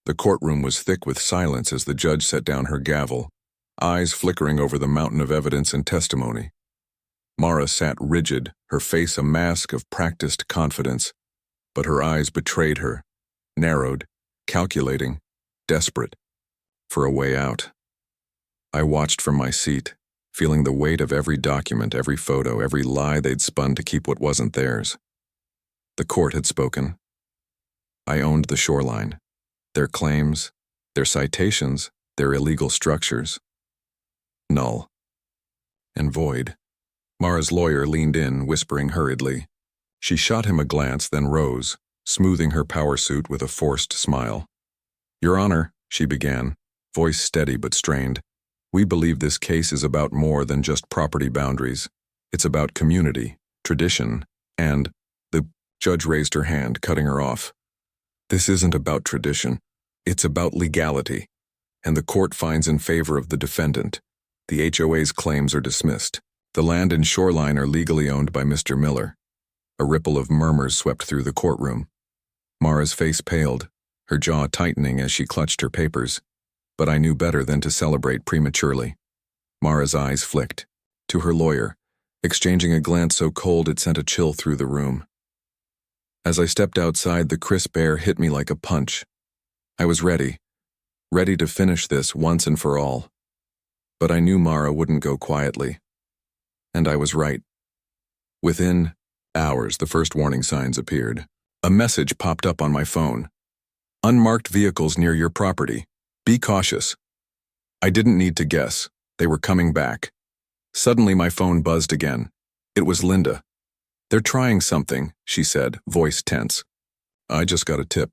The courtroom was thick with silence as the judge set down her gavel, eyes flickering over the mountain of evidence and testimony. Mara sat rigid, her face a mask of practiced confidence, but her eyes betrayed her, narrowed, calculating, desperate, for a way out. I watched from my seat, feeling the weight of every document, every photo, every lie they'd spun to keep what wasn't theirs. The court had spoken. I owned the Shoreline, their claims, their citations, their illegal structures. Null. And void. Mara's lawyer leaned in, whispering hurriedly. She shot him a glance, then rose, smoothing her power suit with a forced smile. Your Honor, she began, voice steady but strained, we believe this case is about more than just property boundaries. It's about community, tradition, and... The judge raised her hand, cutting her off. This isn't about tradition. It's about legality. And the court finds in favor of the defendant. The HOA's claims are dismissed. The land and Shoreline are legally owned by Mr. Miller. A ripple of murmurs swept through the courtroom. Mara's face paled, her jaw tightening as she clutched her papers. But I knew better than to celebrate prematurely. Mara's eyes flicked, to her lawyer, exchanging a glance so cold it sent a chill through the room. As I stepped outside, the crisp air hit me like a punch. I was ready to finish this once and for all. But I knew Mara wouldn't go quietly. And I was right. Within hours, the first warning signs appeared. A message popped up on my phone. Unmarked vehicles near your property. Be cautious. I didn't need to guess. They were coming back. Suddenly my phone buzzed again. It was Linda. They're trying something, she said, voice tense. I just got a tip.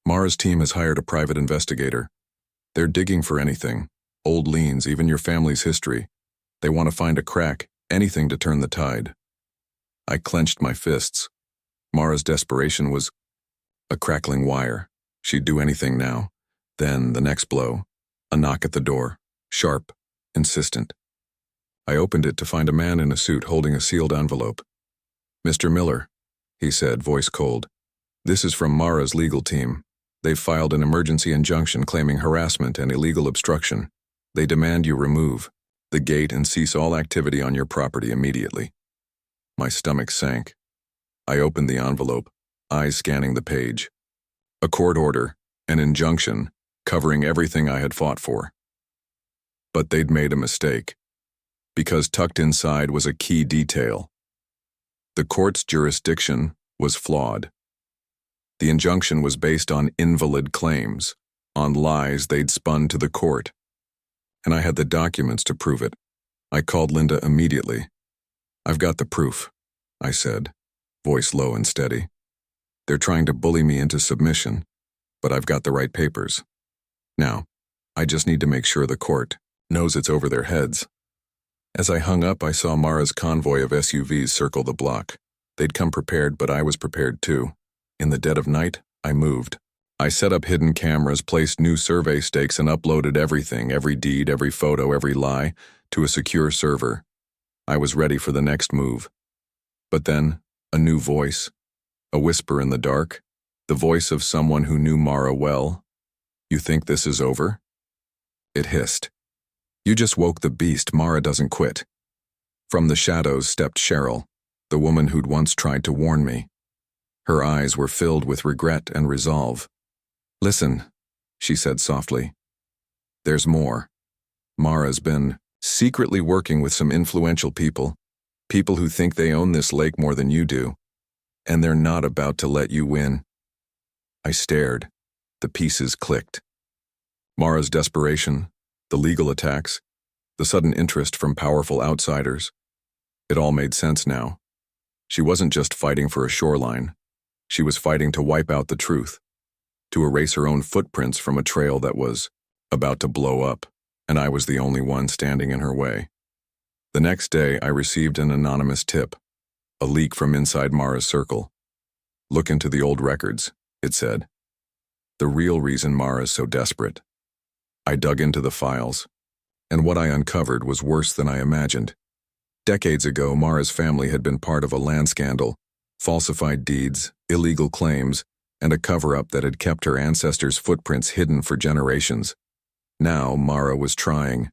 Mara's team has hired a private investigator. They're digging for anything. Old liens, even your family's history. They want to find a crack, anything to turn the tide. I clenched my fists. Mara's desperation was a crackling wire. She'd do anything now. Then, the next blow, a knock at the door, sharp, insistent. I opened it to find a man in a suit holding a sealed envelope. Mr. Miller, he said, voice cold. This is from Mara's legal team. They've filed an emergency injunction claiming harassment and illegal obstruction. They demand you remove the gate and cease all activity on your property immediately. My stomach sank. I opened the envelope, eyes scanning the page. A court order, an injunction, covering everything I had fought for. But they'd made a mistake, because tucked inside was a key detail. The court's jurisdiction was flawed. The injunction was based on invalid claims, on lies they'd spun to the court. And I had the documents to prove it. I called Linda immediately. I've got the proof, I said, voice low and steady. They're trying to bully me into submission, but I've got the right papers. Now, I just need to make sure the court knows it's over their heads. As I hung up, I saw Mara's convoy of SUVs circle the block. They'd come prepared, but I was prepared too. In the dead of night, I moved. I set up hidden cameras, placed new survey stakes, and uploaded everything, every deed, every photo, every lie, to a secure server. I was ready for the next move. But then, a new voice. A whisper in the dark. The voice of someone who knew Mara well. You think this is over? It hissed. You just woke the beast. Mara doesn't quit. From the shadows stepped Cheryl, the woman who'd once tried to warn me. Her eyes were filled with regret and resolve. Listen, she said softly. There's more. Mara's been secretly working with some influential people who think they own this lake more than you do, and they're not about to let you win. I stared. The pieces clicked. Mara's desperation, the legal attacks, the sudden interest from powerful outsiders. It all made sense now. She wasn't just fighting for a shoreline. She was fighting to wipe out the truth, to erase her own footprints from a trail that was about to blow up, and I was the only one standing in her way. The next day, I received an anonymous tip, a leak from inside Mara's circle. Look into the old records, it said. The real reason Mara's so desperate. I dug into the files, and what I uncovered was worse than I imagined. Decades ago, Mara's family had been part of a land scandal, falsified deeds, illegal claims, and a cover-up that had kept her ancestors' footprints hidden for generations. Now Mara was trying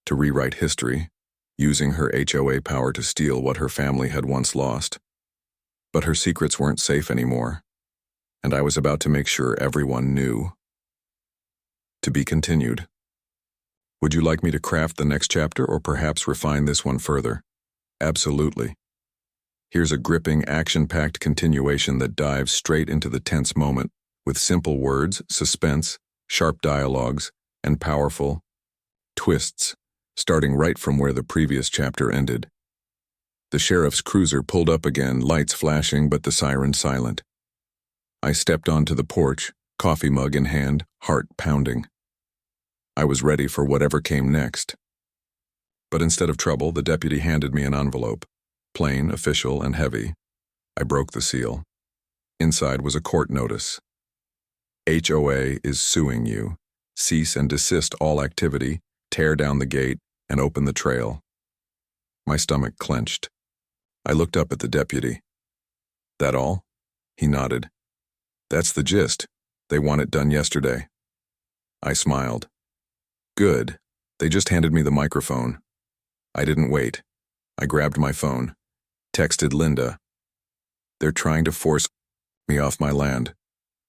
to rewrite history, using her HOA power to steal what her family had once lost. But her secrets weren't safe anymore, and I was about to make sure everyone knew. To be continued. Would you like me to craft the next chapter or perhaps refine this one further? Absolutely. Here's a gripping, action-packed continuation that dives straight into the tense moment, with simple words, suspense, sharp dialogues, and powerful twists, starting right from where the previous chapter ended. The sheriff's cruiser pulled up again, lights flashing but the siren silent. I stepped onto the porch, coffee mug in hand, heart pounding. I was ready for whatever came next. But instead of trouble, the deputy handed me an envelope. Plain, official, and heavy. I broke the seal. Inside was a court notice. HOA is suing you. Cease and desist all activity, tear down the gate, and open the trail. My stomach clenched. I looked up at the deputy. That all? He nodded. That's the gist. They want it done yesterday. I smiled. Good. They just handed me the microphone. I didn't wait. I grabbed my phone. Texted Linda. They're trying to force me off my land.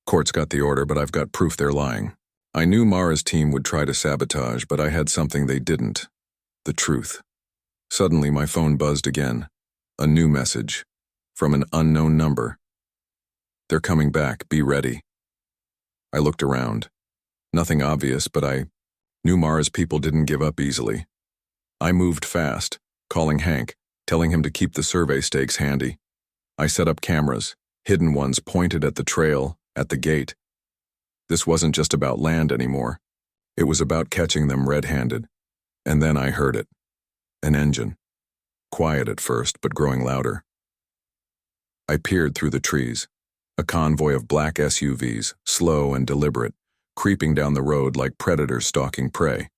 Court's got the order, but I've got proof they're lying. I knew Mara's team would try to sabotage, but I had something they didn't. The truth. Suddenly my phone buzzed again. A new message. From an unknown number. They're coming back, be ready. I looked around. Nothing obvious, but I knew Mara's people didn't give up easily. I moved fast, calling Hank, telling him to keep the survey stakes handy. I set up cameras, hidden ones pointed at the trail, at the gate. This wasn't just about land anymore. It was about catching them red-handed. And then I heard it. An engine. Quiet at first, but growing louder. I peered through the trees. A convoy of black SUVs, slow and deliberate, creeping down the road like predators stalking prey.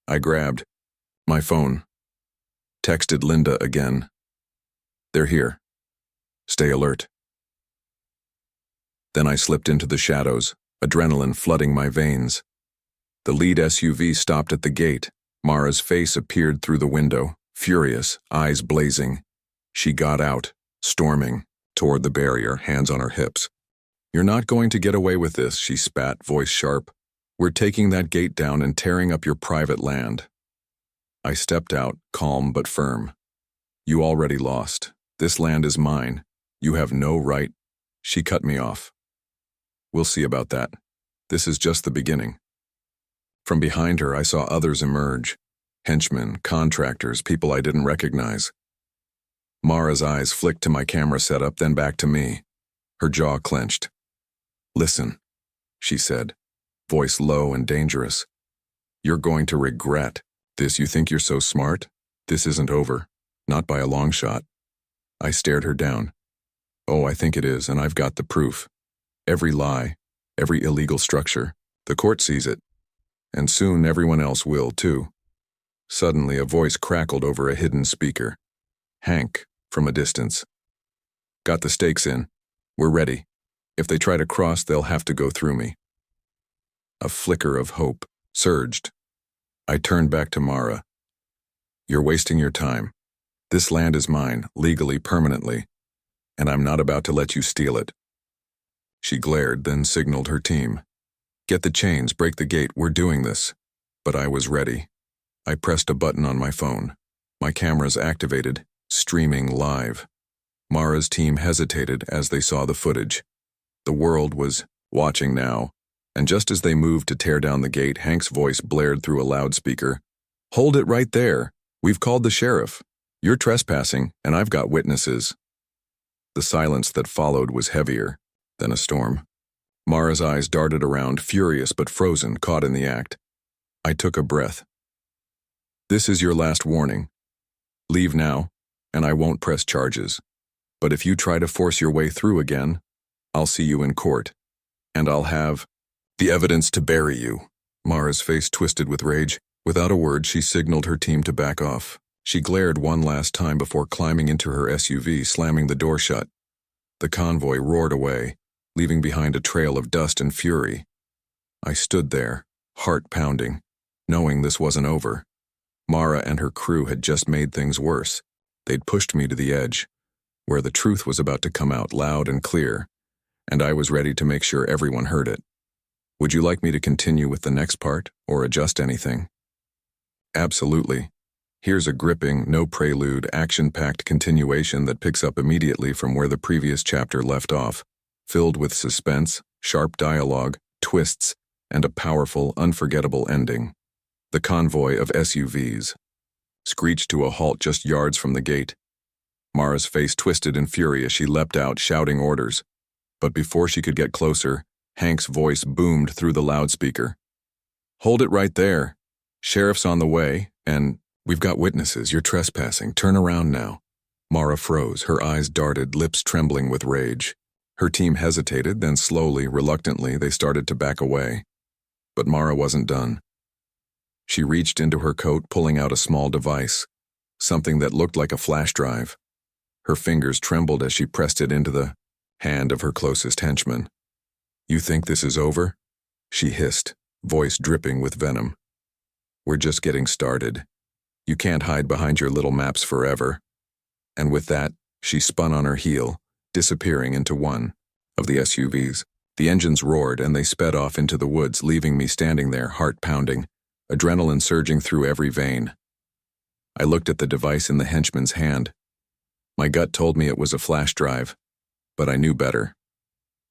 I grabbed my phone. Texted Linda again. They're here. Stay alert. Then I slipped into the shadows, adrenaline flooding my veins. The lead SUV stopped at the gate. Mara's face appeared through the window, furious, eyes blazing. She got out, storming, toward the barrier, hands on her hips. You're not going to get away with this, she spat, voice sharp. We're taking that gate down and tearing up your private land. I stepped out, calm but firm. You already lost. This land is mine. You have no right. She cut me off. We'll see about that. This is just the beginning. From behind her, I saw others emerge. Henchmen, contractors, people I didn't recognize. Mara's eyes flicked to my camera setup, then back to me. Her jaw clenched. Listen, she said, voice low and dangerous. You're going to regret this. You think you're so smart? This isn't over. Not by a long shot. I stared her down. Oh, I think it is, and I've got the proof. Every lie, every illegal structure. The court sees it. And soon everyone else will, too. Suddenly, a voice crackled over a hidden speaker. Hank, from a distance. Got the stakes in. We're ready. If they try to cross, they'll have to go through me. A flicker of hope surged. I turned back to Mara. You're wasting your time. This land is mine, legally, permanently, and I'm not about to let you steal it. She glared, then signaled her team. Get the chains, break the gate, we're doing this. But I was ready. I pressed a button on my phone. My cameras activated, streaming live. Mara's team hesitated as they saw the footage. The world was watching now, and just as they moved to tear down the gate, Hank's voice blared through a loudspeaker. Hold it right there. We've called the sheriff. You're trespassing, and I've got witnesses. The silence that followed was heavier than a storm. Mara's eyes darted around, furious but frozen, caught in the act. I took a breath. This is your last warning. Leave now, and I won't press charges. But if you try to force your way through again, I'll see you in court, and I'll have the evidence to bury you. Mara's face twisted with rage. Without a word, she signaled her team to back off. She glared one last time before climbing into her SUV, slamming the door shut. The convoy roared away, leaving behind a trail of dust and fury. I stood there, heart pounding, knowing this wasn't over. Mara and her crew had just made things worse. They'd pushed me to the edge, where the truth was about to come out loud and clear, and I was ready to make sure everyone heard it. Would you like me to continue with the next part, or adjust anything? Absolutely. Here's a gripping, no prelude, action-packed continuation that picks up immediately from where the previous chapter left off, filled with suspense, sharp dialogue, twists, and a powerful, unforgettable ending. The convoy of SUVs screeched to a halt just yards from the gate. Mara's face twisted in fury as she leapt out, shouting orders. But before she could get closer, Hank's voice boomed through the loudspeaker. "Hold it right there. Sheriff's on the way, and we've got witnesses. You're trespassing. Turn around now." Mara froze, her eyes darted, lips trembling with rage. Her team hesitated, then slowly, reluctantly, they started to back away. But Mara wasn't done. She reached into her coat, pulling out a small device, something that looked like a flash drive. Her fingers trembled as she pressed it into the hand of her closest henchman. "You think this is over?" she hissed, voice dripping with venom. "We're just getting started. You can't hide behind your little maps forever." And with that, she spun on her heel, disappearing into one of the SUVs. The engines roared and they sped off into the woods, leaving me standing there, heart pounding, adrenaline surging through every vein. I looked at the device in the henchman's hand. My gut told me it was a flash drive, but I knew better.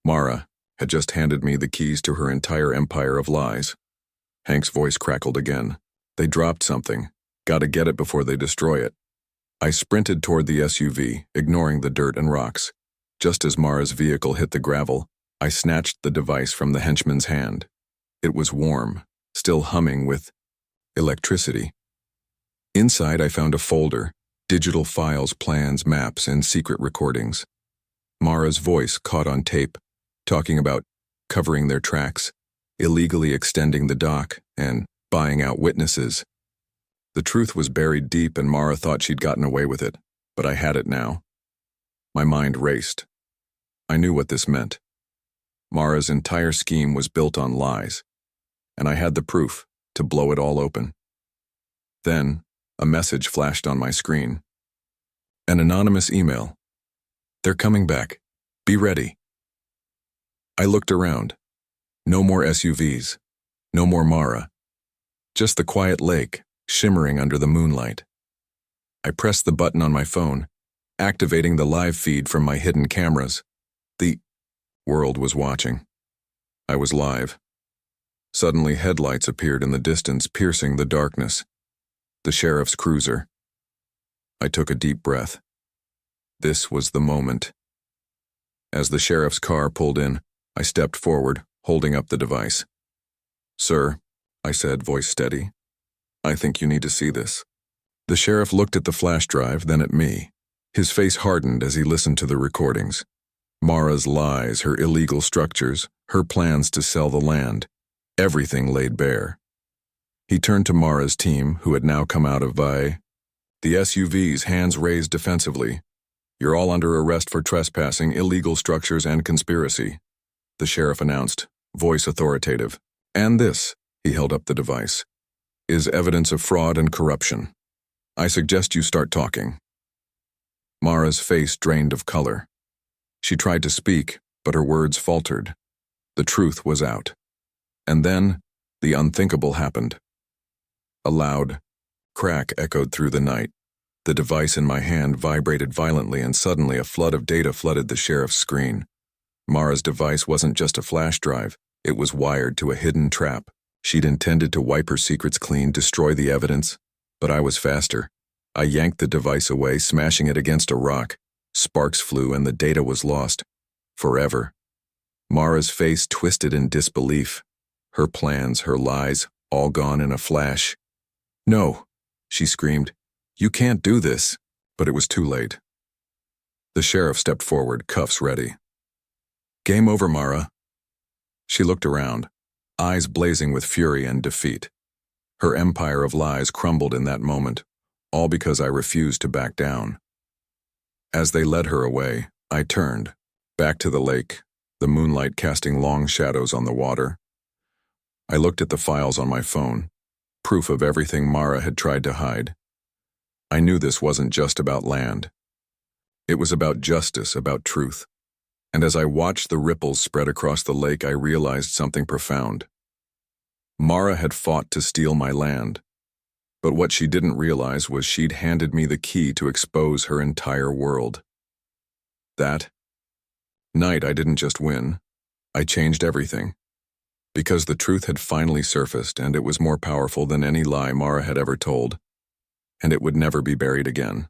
Mara had just handed me the keys to her entire empire of lies. Hank's voice crackled again. "They dropped something. Gotta get it before they destroy it." I sprinted toward the SUV, ignoring the dirt and rocks. Just as Mara's vehicle hit the gravel, I snatched the device from the henchman's hand. It was warm, still humming with electricity. Inside, I found a folder, digital files, plans, maps, and secret recordings. Mara's voice caught on tape, talking about covering their tracks, illegally extending the dock, and buying out witnesses. The truth was buried deep, and Mara thought she'd gotten away with it, but I had it now. My mind raced. I knew what this meant. Mara's entire scheme was built on lies, and I had the proof to blow it all open. Then, a message flashed on my screen. An anonymous email. "They're coming back. Be ready." I looked around. No more SUVs. No more Mara. Just the quiet lake, shimmering under the moonlight. I pressed the button on my phone, activating the live feed from my hidden cameras. The world was watching. I was live. Suddenly, headlights appeared in the distance, piercing the darkness. The sheriff's cruiser. I took a deep breath. This was the moment. As the sheriff's car pulled in, I stepped forward, holding up the device. "Sir," I said, voice steady, "I think you need to see this." The sheriff looked at the flash drive, then at me. His face hardened as he listened to the recordings. Mara's lies, her illegal structures, her plans to sell the land. Everything laid bare. He turned to Mara's team, who had now come out of the SUVs, hands raised defensively. "You're all under arrest for trespassing, illegal structures, and conspiracy," the sheriff announced, voice authoritative. "And this," he held up the device, "is evidence of fraud and corruption. I suggest you start talking." Mara's face drained of color. She tried to speak, but her words faltered. The truth was out. And then, the unthinkable happened. A loud crack echoed through the night. The device in my hand vibrated violently, and suddenly a flood of data flooded the sheriff's screen. Mara's device wasn't just a flash drive, it was wired to a hidden trap. She'd intended to wipe her secrets clean, destroy the evidence. But I was faster. I yanked the device away, smashing it against a rock. Sparks flew and the data was lost. Forever. Mara's face twisted in disbelief. Her plans, her lies, all gone in a flash. "No," she screamed. "You can't do this." But it was too late. The sheriff stepped forward, cuffs ready. "Game over, Mara." She looked around, eyes blazing with fury and defeat. Her empire of lies crumbled in that moment, all because I refused to back down. As they led her away, I turned, back to the lake, the moonlight casting long shadows on the water. I looked at the files on my phone, proof of everything Mara had tried to hide. I knew this wasn't just about land. It was about justice, about truth. And as I watched the ripples spread across the lake, I realized something profound. Mara had fought to steal my land, but what she didn't realize was she'd handed me the key to expose her entire world. That night, I didn't just win. I changed everything. Because the truth had finally surfaced, and it was more powerful than any lie Mara had ever told, and it would never be buried again.